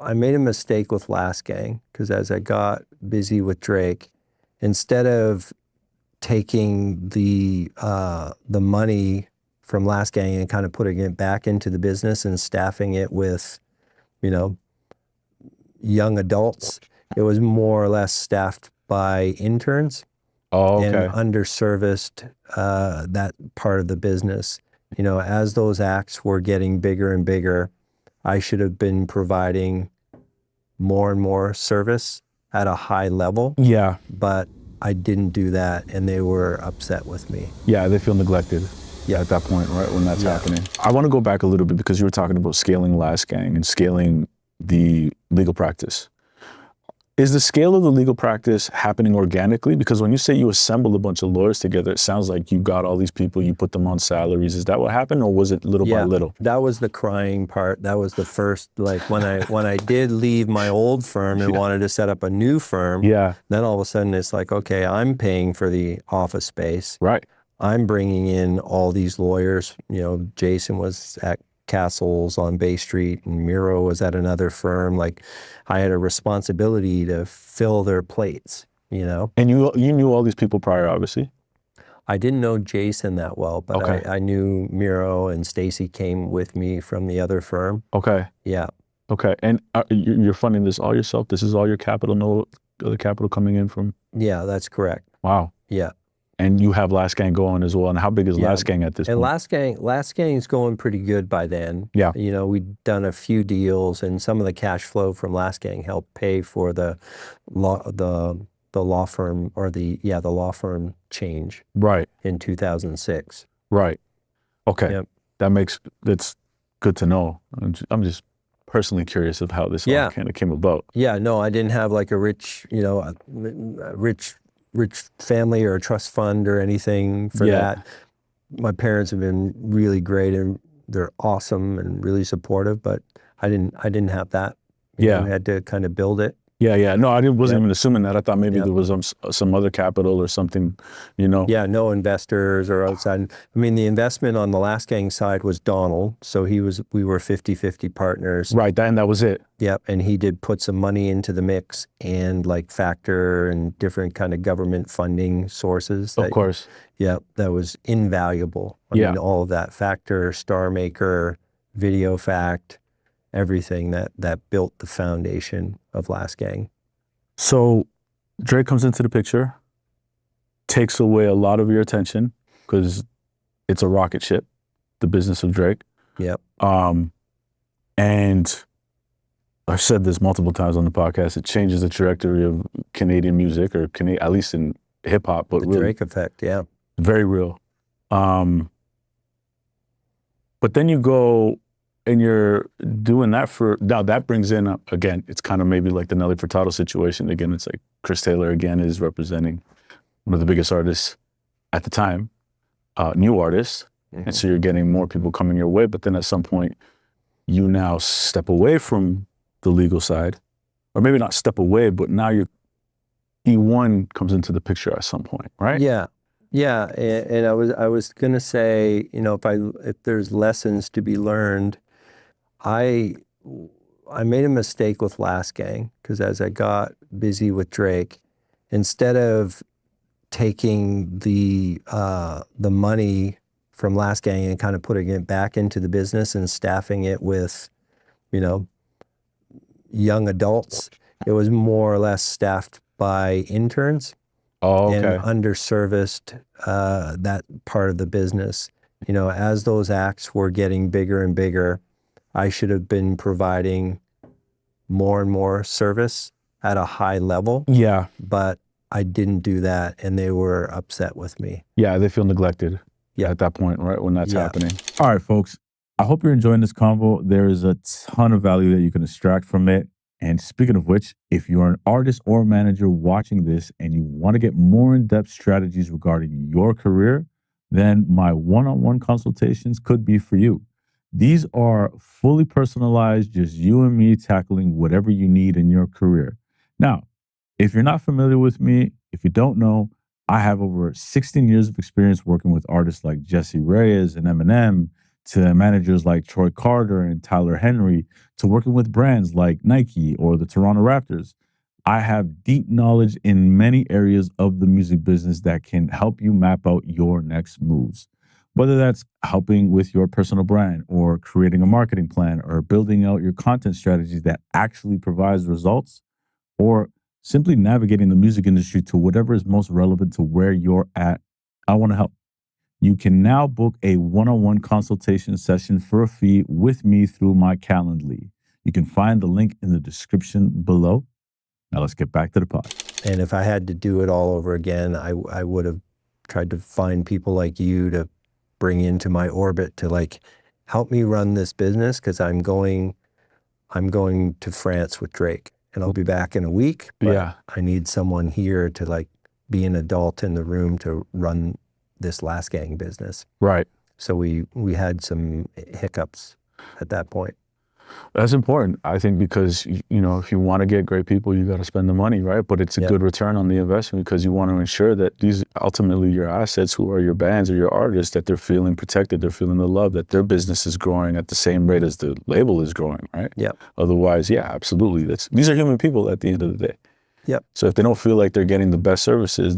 I made a mistake with Last Gang because as I got busy with Drake, instead of taking the money from Last Gang and kind of putting it back into the business and staffing it with, you know, young adults, it was more or less staffed by interns Oh, and okay. underserviced that part of the business. You know, as those acts were getting bigger and bigger, I should have been providing more and more service at a high level, Yeah, but I didn't do that, and they were upset with me. yeah, they feel neglected Yeah. at that point, right, when that's Yeah. happening. I want to go back a little bit because you were talking about scaling Last Gang and scaling the legal practice. Is the scale of the legal practice happening organically? Because when you say you assembled a bunch of lawyers together, it sounds like you got all these people, you put them on salaries. Is that what happened, or was it little by Yeah, little? that was the crying part. That was the first, like when I did leave my old firm and Yeah. wanted to set up a new firm, Yeah, then all of a sudden it's like, okay, I'm paying for the office space. right. I'm bringing in all these lawyers. You know, Jason was at Castles on Bay Street and Miro was at another firm. Like I had a responsibility to fill their plates, you know. And you knew all these people prior, obviously. I didn't know Jason that well, but Okay. I knew Miro and Stacy came with me from the other firm. Okay. Yeah. Okay. And you're funding this all yourself? This is all your capital, no other capital coming in from? Yeah, that's correct. Wow. Yeah. And you have Last Gang going as well. And how big is Yeah. Last Gang at this And point? Last Gang's going pretty good by then. Yeah. You know, we'd done a few deals, and some of the cash flow from Last Gang helped pay for the law firm or the law firm change Right. in 2006. Right. Okay. Yep. That's good to know. I'm just personally curious of how this all Yeah. kind of came about. Yeah, no, I didn't have like a rich, you know, a rich family or a trust fund or anything for Yeah. that. My parents have been really great and they're awesome and really supportive, but I didn't have that. You know, Yeah. we had to kind of build it. Yeah, yeah. No, wasn't Yep. even assuming that. I thought maybe Yep. there was some other capital or something, you know. Yeah, no investors or outside. I mean, the investment on the Last Gang side was Donald, so we were 50-50 partners. Right, that was it. Yep, and he did put some money into the mix and like factor and different kind of government funding sources. Of course. Yeah, that was invaluable. I Yeah. mean, all of that factor, Star Maker, Video Fact, everything that built the foundation of Last Gang. So Drake comes into the picture, takes away a lot of your attention because it's a rocket ship, the business of Drake. Yep. And I've said this multiple times on the podcast, it changes the trajectory of Canadian music, or at least in hip hop, but The really Drake effect, yeah. very real. But then you go and you're doing that now that brings in, again, it's kind of maybe like the Nelly Furtado situation. Again, it's like Chris Taylor again is representing one of the biggest artists at the time, new artists. Mm-hmm. And so you're getting more people coming your way, but then at some point you now step away from the legal side, or maybe not step away, but now eOne comes into the picture at some point, right? Yeah. Yeah, and I was gonna say, you know, if there's lessons to be learned, I made a mistake with Last Gang because as I got busy with Drake, instead of taking the money from Last Gang and kind of putting it back into the business and staffing it with, you know, young adults, it was more or less staffed by interns. Oh, And okay. underserviced that part of the business. You know, as those acts were getting bigger and bigger, I should have been providing more and more service at a high level. Yeah. But I didn't do that, and they were upset with me. Yeah, they feel neglected. Yeah. At that point, right, when that's Yeah. happening. All right, folks. I hope you're enjoying this convo. There is a ton of value that you can extract from it. And speaking of which, if you're an artist or manager watching this and you want to get more in-depth strategies regarding your career, then my one-on-one consultations could be for you. These are fully personalized, just you and me tackling whatever you need in your career. Now, if you're not familiar with me, if you don't know, I have over 16 years of experience working with artists like Jesse Reyes and Eminem, to managers like Troy Carter and Tyler Henry, to working with brands like Nike or the Toronto Raptors. I have deep knowledge in many areas of the music business that can help you map out your next moves. Whether that's helping with your personal brand or creating a marketing plan or building out your content strategies that actually provides results, or simply navigating the music industry to whatever is most relevant to where you're at, I want to help. You can now book a one-on-one consultation session for a fee with me through my Calendly. You can find the link in the description below. Now let's get back to the pod. And if I had to do it all over again, I would have tried to find people like you to bring into my orbit to like help me run this business, because I'm going to France with Drake, and I'll be back in a week. But I need someone here to like be an adult in the room to run this Last Gang business. Right. So we had some hiccups at that point. That's important, I think, because, you know, if you want to get great people, you got to spend the money, right? But it's a good return on the investment, because you want to ensure that these ultimately your assets, who are your bands or your artists, that they're feeling protected, they're feeling the love, that their business is growing at the same rate as the label is growing, right? Yeah. Otherwise, yeah, absolutely. These are human people at the end of the day. Yep. So if they don't feel like they're getting the best services,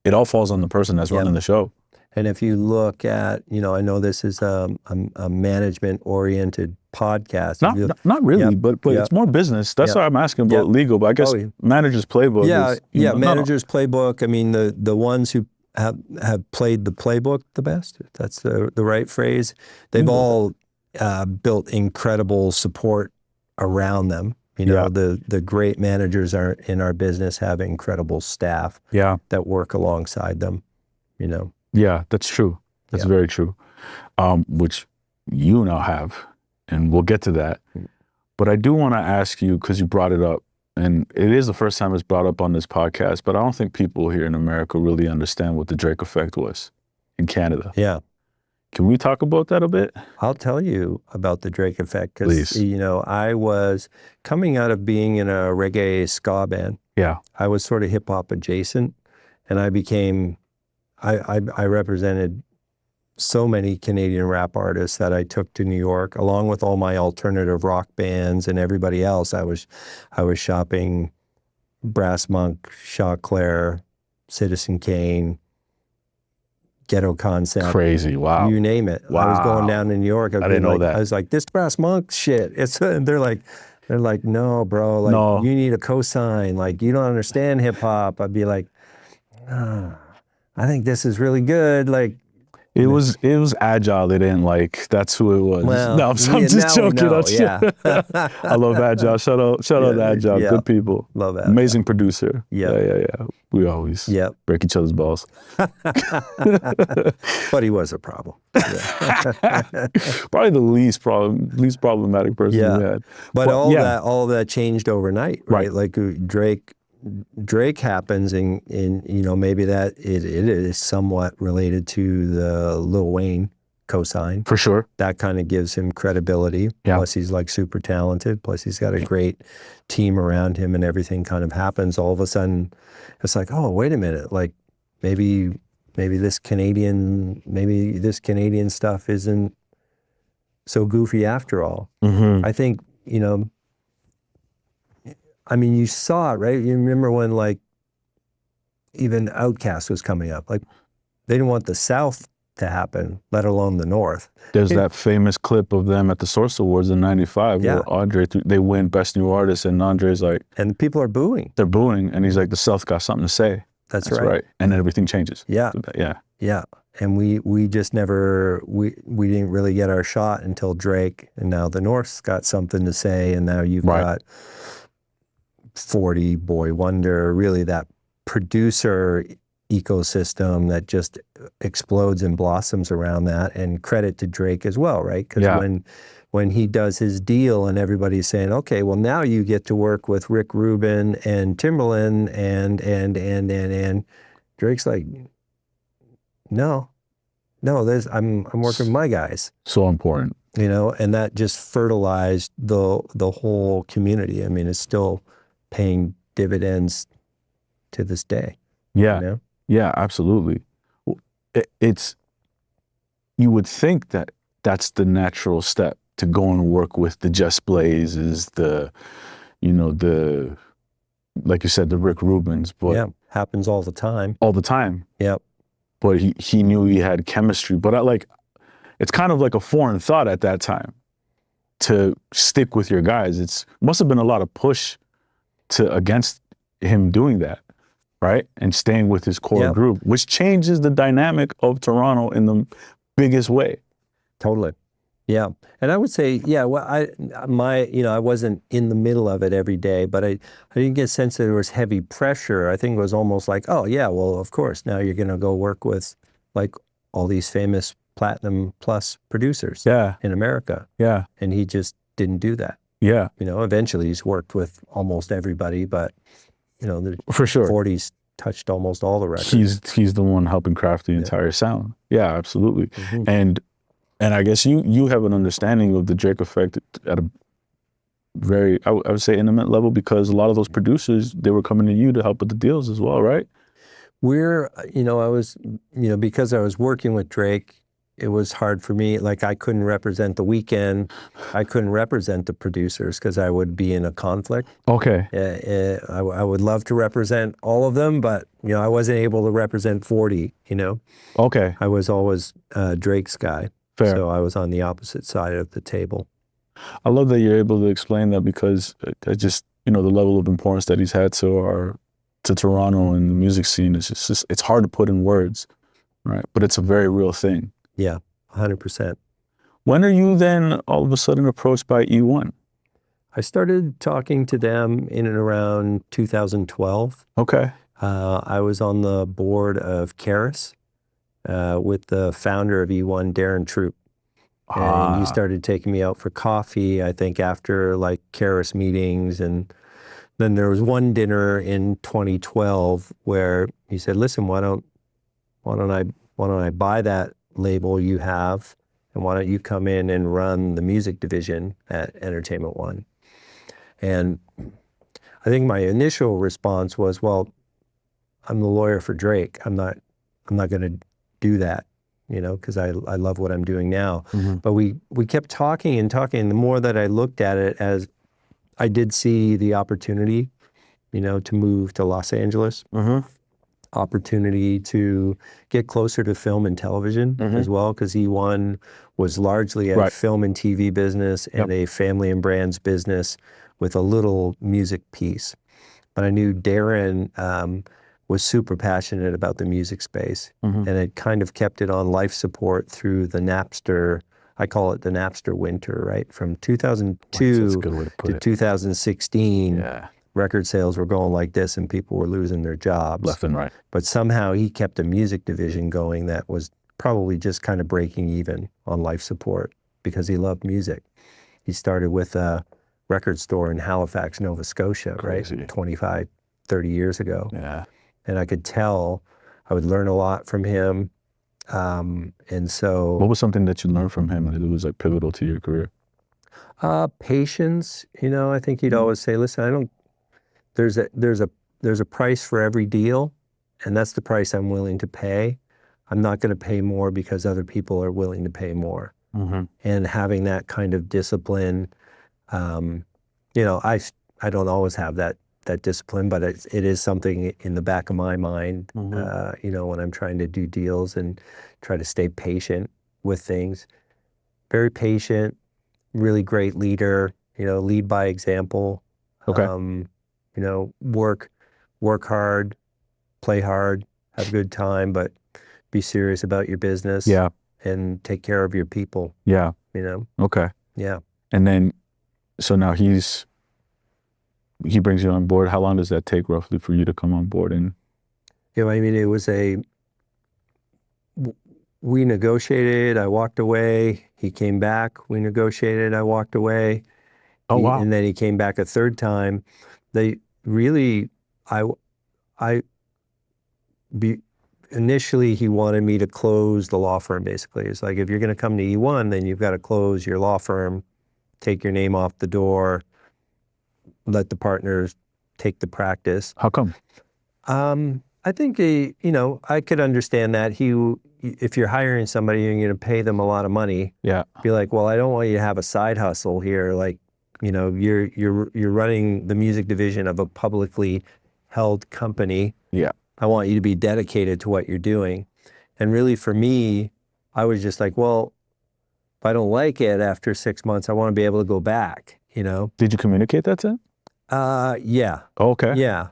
it all falls on really that's running the show. And if you look at, you know, I know this is a management-oriented podcast. Not really, but it's more business. That's why I'm asking about legal, but I guess Manager's Playbook is... Manager's Playbook. I mean, the ones who have played the playbook the best, if that's the right phrase, they've all built incredible support around them. You know, the great managers in our business have incredible staff that work alongside them, you know. Yeah, that's true. That's very true. Which you now have, and we'll get to that. But I do want to ask you, because you brought it up, and it is the first time it's brought up on this podcast, but I don't think people here in America really understand what the Drake effect was in Canada. Yeah. Can we talk about that a bit? I'll tell you about the Drake effect, because, you know, I was coming out of being in a reggae ska band. Yeah. I was sort of hip hop adjacent, and I became... I represented so many Canadian rap artists that I took to New York, along with all my alternative rock bands and everybody else. I was shopping Brass Monk, Chauclair, Citizen Kane, Ghetto Concept. Crazy, wow. You name it. Wow. I was going down to New York. I didn't know that. I was like, this Brass Monk shit. And they're like, no, bro. Like, you need a cosign. Like, you don't understand hip hop. I'd be like, I think this is really good. Like, it was Agile. They didn't like. That's who it was. Well, no, I'm just joking. I love Agile. Shout out Agile. Good people. Love that. Amazing producer. Yeah. We always break each other's balls. But he was a problem. Probably the least problematic person we had. But all that changed overnight, right? Like Drake happens in you know, maybe that it is somewhat related to the Lil Wayne cosign. For sure. That kind of gives him credibility. Yeah. Plus he's like super talented. Plus he's got a great team around him, and everything kind of happens. All of a sudden it's like, oh, wait a minute. Like maybe this Canadian stuff isn't so goofy after all. Mm-hmm. I think, you know, I mean, you saw it, right? You remember when, like, even Outkast was coming up. Like, they didn't want the South to happen, let alone the North. There's that famous clip of them at the Source Awards in '95 where Andre, they win Best New Artist, and Andre's like... And people are booing. They're booing, and he's like, the South got something to say. That's right. And then everything changes. Yeah. And we just never, we didn't really get our shot until Drake, and now the North's got something to say, and now you've got 40, Boy Wonder, really that producer ecosystem that just explodes and blossoms around that. And credit to Drake as well, right? Because when he does his deal and everybody's saying, okay, well now you get to work with Rick Rubin and Timbaland and Drake's like, no, I'm working with my guys. So important. You know, and that just fertilized the whole community. I mean, it's still paying dividends to this day. Yeah. You know? Yeah, absolutely. It's you would think that that's the natural step to go and work with the Just Blazes, the, you know, the, like you said, the Rick Rubins, but Yeah, happens all the time. all the time. Yep. But he knew he had chemistry. But it's kind of like a foreign thought at that time to stick with your guys. Must have been a lot of push against him doing that, right? And staying with his core group, which changes the dynamic of Toronto in the biggest way. Totally. Yeah. And I would say, yeah, well, I wasn't in the middle of it every day, but I didn't get a sense that there was heavy pressure. I think it was almost like, oh yeah, well, of course, now you're going to go work with like all these famous Platinum Plus producers in America. Yeah. And he just didn't do that. Yeah. You know, eventually he's worked with almost everybody, but you know, the for sure 40s touched almost all the records. He's the one helping craft the entire sound. Yeah, absolutely. Mm-hmm. And I guess you have an understanding of the Drake effect at a very, I would say, intimate level, because a lot of those producers, they were coming to you to help with the deals as well, right? Because I was working with Drake, it was hard for me. Like, I couldn't represent The Weeknd. I couldn't represent the producers because I would be in a conflict. Okay. I would love to represent all of them, but, you know, I wasn't able to represent 40, you know? Okay. I was always Drake's guy. Fair. So I was on the opposite side of the table. I love that you're able to explain that, because just, you know, the level of importance that he's had to Toronto and the music scene is just it's hard to put in words, right? But it's a very real thing. Yeah, 100%. When are you then all of a sudden approached by eOne? I started talking to them in and around 2012. Okay. I was on the board of Keras with the founder of eOne, Darren Troop. And he started taking me out for coffee, I think, after like Keras meetings. And then there was one dinner in 2012 where he said, listen, why don't I buy that label you have, and why don't you come in and run the music division at Entertainment One? And I think my initial response was, well, I'm the lawyer for Drake. I'm not going to do that, you know, because I love what I'm doing now. Mm-hmm. But we kept talking and talking. And the more that I looked at it, as I did see the opportunity, you know, to move to Los Angeles, opportunity to get closer to film and television as well, because eOne was largely a film and TV business and a family and brands business with a little music piece. But I knew Darren was super passionate about the music space, and had kind of kept it on life support through the Napster, I call it the Napster winter, right? From 2002 to 2016, record sales were going like this and people were losing their jobs. Left and right. But somehow he kept a music division going that was probably just kind of breaking even on life support because he loved music. He started with a record store in Halifax, Nova Scotia, right? 25, 30 years ago. Yeah. And I could tell I would learn a lot from him. And so... What was something that you learned from him that was like pivotal to your career? Patience. You know, I think he'd always say, listen, there's a price for every deal, and that's the price I'm willing to pay. I'm not going to pay more because other people are willing to pay more. And having that kind of discipline, you know, I don't always have that discipline, but it is something in the back of my mind, you know, when I'm trying to do deals and try to stay patient with things. Very patient, really great leader, you know, lead by example. Okay. You know, work hard, play hard, have a good time, but be serious about your business. Yeah. And take care of your people. Yeah. You know? Okay. Yeah. And then, so now he brings you on board. How long does that take roughly for you to come on board? And you know, I mean, it was we negotiated, I walked away, he came back, we negotiated, I walked away. Oh, wow. And then he came back a third time. Initially he wanted me to close the law firm, basically. It's like, if you're going to come to eOne, then you've got to close your law firm, take your name off the door, let the partners take the practice. How come? I think I could understand that. If you're hiring somebody and you're going to pay them a lot of money, Yeah. be like, well, I don't want you to have a side hustle here. Like, you're running the music division of a publicly held company. Yeah. I want you to be dedicated to what you're doing. And really, for me, I was just like, well, if I don't like it after 6 months, I want to be able to go back. Did you communicate that to him? Yeah. Okay. Yeah.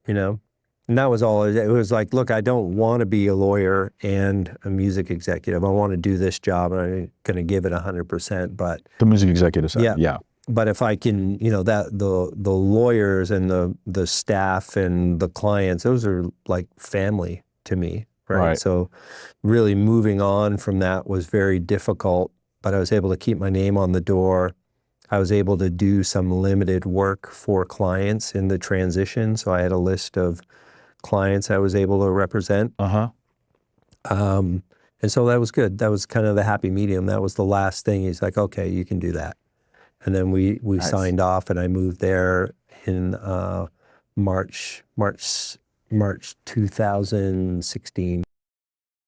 And that was all. It was like, look, I don't want to be a lawyer and a music executive. I want to do this job, and I'm going to give it 100%. But The music executive side. Yeah. Yeah. but if I can, that the lawyers and the staff and the clients, those are like family to me, right? Right. So really moving on from that was very difficult, but I was able to keep my name on the door. I was able to do some limited work for clients in the transition. So I had a list of clients I was able to represent. Uh-huh. And so that was good. That was kind of the happy medium. That was the last thing. He's like, okay, you can do that. And then we Nice. signed off, and I moved there in March 2016.